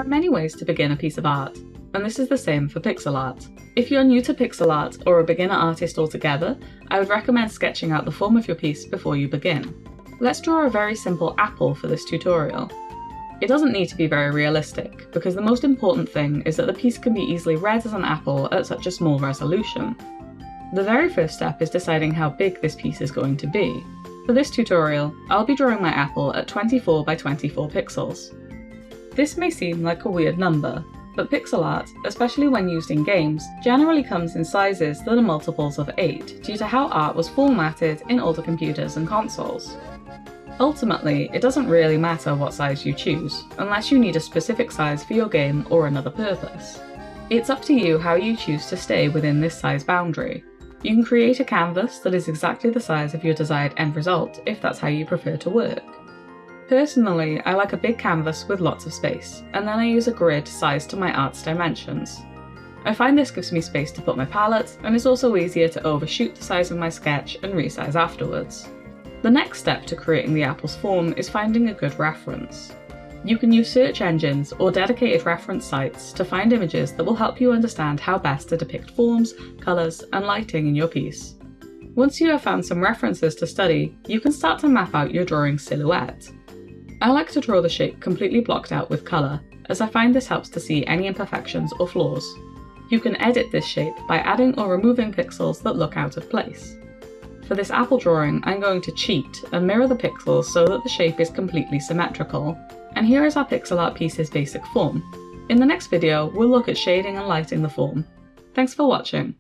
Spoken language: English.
are many ways to begin a piece of art, and this is the same for pixel art. If you're new to pixel art or a beginner artist altogether, I would recommend sketching out the form of your piece before you begin. Let's draw a very simple apple for this tutorial. It doesn't need to be very realistic, because the most important thing is that the piece can be easily read as an apple at such a small resolution. The very first step is deciding how big this piece is going to be. For this tutorial, I'll be drawing my apple at 24 by 24 pixels. This may seem like a weird number, but pixel art, especially when used in games, generally comes in sizes that are multiples of 8 due to how art was formatted in older computers and consoles. Ultimately, it doesn't really matter what size you choose, unless you need a specific size for your game or another purpose. It's up to you how you choose to stay within this size boundary. You can create a canvas that is exactly the size of your desired end result if that's how you prefer to work. Personally, I like a big canvas with lots of space, and then I use a grid sized to my art's dimensions. I find this gives me space to put my palette, and it's also easier to overshoot the size of my sketch and resize afterwards. The next step to creating the apple's form is finding a good reference. You can use search engines or dedicated reference sites to find images that will help you understand how best to depict forms, colours, and lighting in your piece. Once you have found some references to study, you can start to map out your drawing's silhouette. I like to draw the shape completely blocked out with colour, as I find this helps to see any imperfections or flaws. You can edit this shape by adding or removing pixels that look out of place. For this apple drawing, I'm going to cheat and mirror the pixels so that the shape is completely symmetrical. And here is our pixel art piece's basic form. In the next video, we'll look at shading and lighting the form. Thanks for watching.